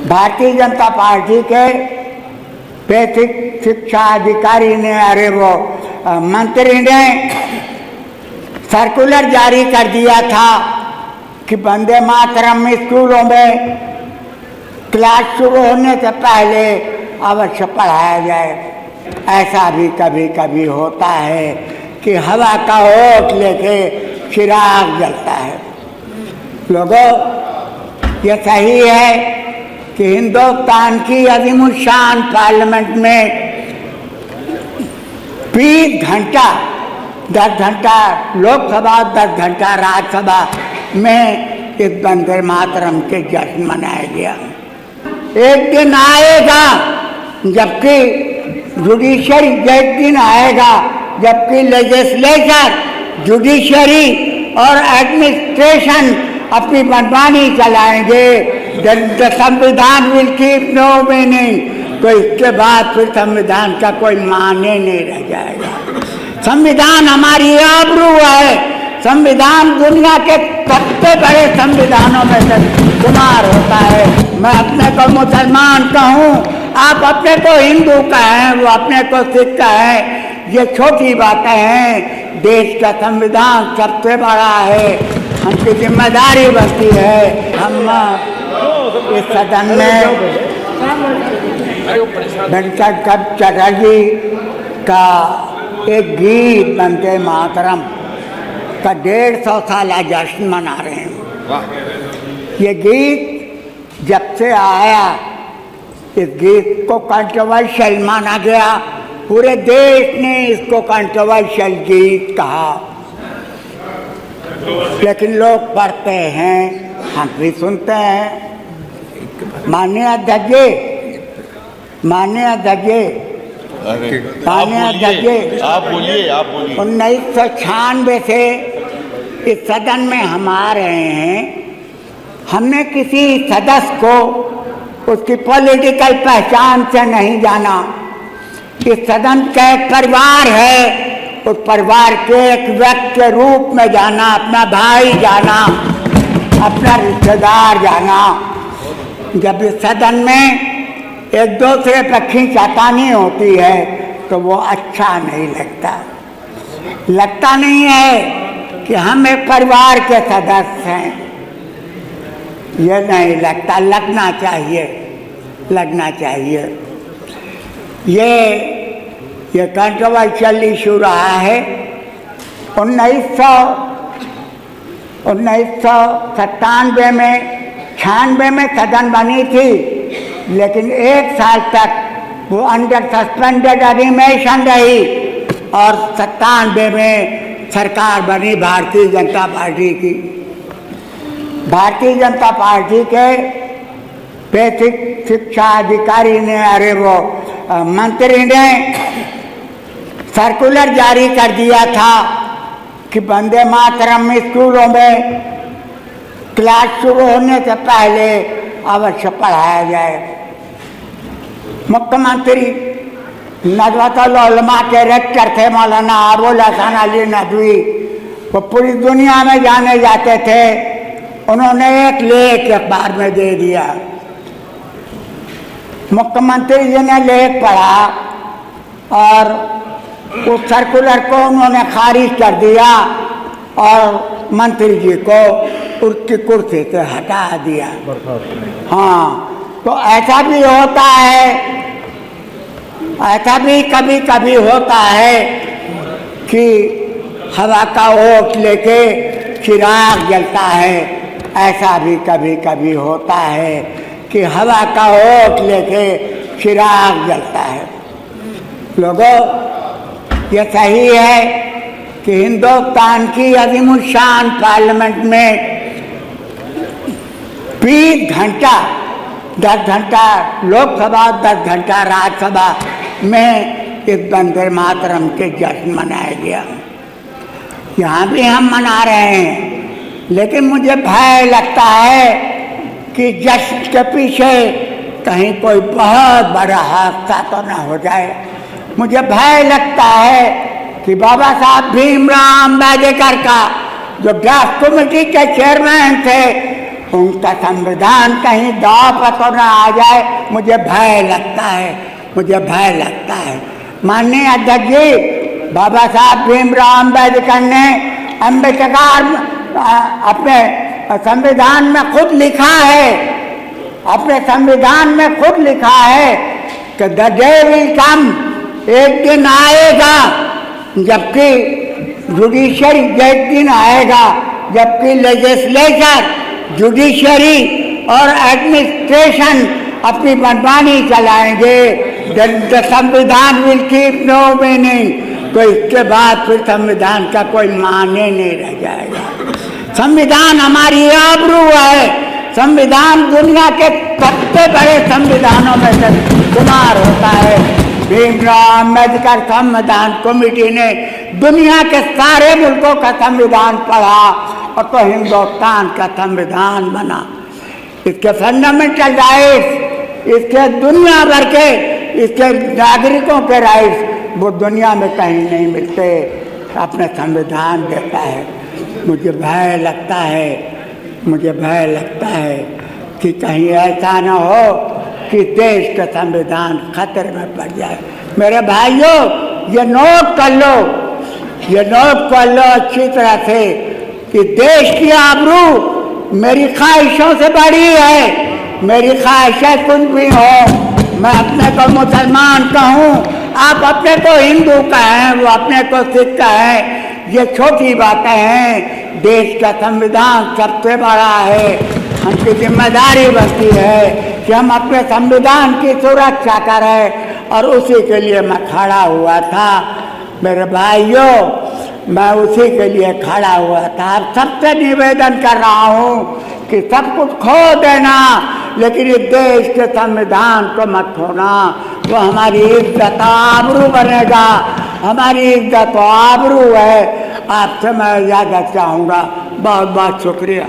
Bharatiya Janata party के basic शिक्षा अधिकारी ने, अरे वो मंत्री ने सर्कुलर जारी कर दिया था कि वंदे मातरम स्कूलों में क्लास शुरू होने से पहले अवश्य पढ़ाया जाए। ऐसा भी कभी कभी होता है कि हवा का होठ लेके चिराग जलता है। लोगों, ये सही है कि हिंदुस्तान की अज़ीमुश्शान पार्लियामेंट में 20 घंटा 10 घंटा लोकसभा 10 घंटा राज्यसभा में इस वंदे मातरम के जश्न मनाया गया। एक दिन आएगा जबकि जुडिशरी, एक दिन आएगा जबकि लेजिस्लेचर, जुडिशरी और एडमिनिस्ट्रेशन अपनी मनमानी चलाएंगे। द संविधान विल कीप नो मीनिंग। तो इसके बाद फिर संविधान का कोई माने नहीं रह जाएगा। संविधान हमारी आबरू है। संविधान दुनिया के सबसे बड़े संविधानों में से शुमार होता है। मैं अपने को मुसलमान कहूँ, आप अपने को हिंदू कहें, वो अपने को सिख कहें, ये छोटी बातें हैं। देश का संविधान सबसे बड़ा है, हमकी जिम्मेदारी बनती है। हम इस सदन में वेंकट चटर्जी का एक गीत वंदे मातरम का 150 साला जश्न मना रहे हैं। ये गीत जब से आया, इस गीत को कंट्रोवर्शियल माना गया। पूरे देश ने इसको कंट्रोवर्शियल गीत कहा, लेकिन लोग पढ़ते हैं, हम भी सुनते हैं। माननीय अध्यक्ष, माननीय अध्यक्ष, आप बोलिए। 1996 से इस सदन में हम आ रहे हैं। हमने किसी सदस्य को उसकी पॉलिटिकल पहचान से नहीं जाना। इस सदन का एक परिवार है, उस परिवार के एक व्यक्ति के रूप में जाना, अपना भाई जाना, अपना रिश्तेदार जाना। जब इस सदन में एक दूसरे पर खींचातानी होती है तो वो अच्छा नहीं लगता। लगता नहीं है कि हम एक परिवार के सदस्य हैं, ये नहीं लगता। लगना चाहिए, लगना चाहिए। ये कंट्रोवर्शियल इशू रहा है। 1997 में 96 में सदन बनी थी, लेकिन 1 साल तक वो अंडर सस्पेंडेड एनिमेशन रही और 97 में सरकार बनी भारतीय जनता पार्टी की। भारतीय जनता पार्टी के बेसिक शिक्षा अधिकारी ने, अरे वो मंत्री ने सर्कुलर जारी कर दिया था कि वंदे मातरम स्कूलों में क्लास शुरू होने से पहले अवश्य पढ़ाया जाए। मुख्यमंत्री नदवतुल उलमा के रेक्टर थे मौलाना अबुल हसन अली नदवी, वो पूरी दुनिया में जाने जाते थे। उन्होंने एक लेख अखबार में दे दिया। मुख्यमंत्री जी ने लेख पढ़ा और उस सर्कुलर को उन्होंने खारिज कर दिया और मंत्री जी को उसकी कुर्सी से हटा दिया। हाँ, तो ऐसा भी होता है, ऐसा भी कभी कभी होता है कि हवा का होठ लेके चिराग जलता है। ऐसा भी कभी कभी होता है कि हवा का होठ लेके चिराग जलता है। लोगों, ये सही है कि हिंदुस्तान की अज़ीमुश्शान पार्लियामेंट में 20 घंटा 10 घंटा लोकसभा 10 घंटा राज्यसभा में इस वंदे मातरम के जश्न मनाया गया। यहाँ भी हम मना रहे हैं, लेकिन मुझे भय लगता है कि जश्न के पीछे कहीं कोई बहुत बड़ा हादसा तो न हो जाए। मुझे भय लगता है कि बाबा साहब भीमराव अम्बेडकर का जो ड्राफ्ट कमेटी के चेयरमैन थे, उनका संविधान कहीं दाव पर तो न आ जाए, मुझे भय लगता है, मुझे भय लगता है। माननीय अध्यक्ष जी, बाबा साहब भीमराव अम्बेडकर ने अपने संविधान में खुद लिखा है, अपने संविधान में खुद लिखा है कि द डे विल कम, एक दिन आएगा जबकि जुडिशरी, एक दिन आएगा जबकि लेजिस्लेचर, जुडिशरी और एडमिनिस्ट्रेशन अपनी मनमानी चलाएंगे। द संविधान विल कीप नो मीनिंग, तो इसके बाद फिर संविधान का कोई माने नहीं रह जाएगा। संविधान हमारी आबरू है, संविधान दुनिया के सबसे बड़े संविधानों में से शुमार होता है। भीमराव अम्बेडकर संविधान कमेटी ने दुनिया के सारे मुल्कों का संविधान पढ़ा और तो हिंदुस्तान का संविधान बना। इसके फंडामेंटल राइट्स, इसके दुनिया भर के, इसके नागरिकों के राइट्स वो दुनिया में कहीं नहीं मिलते, अपने संविधान देता है। मुझे भय लगता है, मुझे भय लगता है कि कहीं ऐसा न हो कि देश का संविधान खतरे में पड़ जाए। मेरे भाइयों, ये नोट कर लो, ये नोट कर लो अच्छी तरह से कि देश की आबरू मेरी ख्वाहिशों से बड़ी है। मेरी ख्वाहिशें कुछ भी हो, मैं अपने को मुसलमान कहूँ, आप अपने को हिंदू कहें, वो अपने को सिख कहें, ये छोटी बातें हैं। देश का संविधान सबसे बड़ा है। हमकी जिम्मेदारी बनती है कि हम अपने संविधान की सुरक्षा करें और उसी के लिए मैं खड़ा हुआ था। मेरे भाइयों, मैं उसी के लिए खड़ा हुआ था। अब सबसे निवेदन कर रहा हूँ कि सब कुछ खो देना, लेकिन इस देश के संविधान को मत खोना। वो हमारी इज्जत आबरू बनेगा, हमारी इज्जत आबरू है। आपसे मैं इजाज़त चाहूँगा। बहुत बहुत शुक्रिया।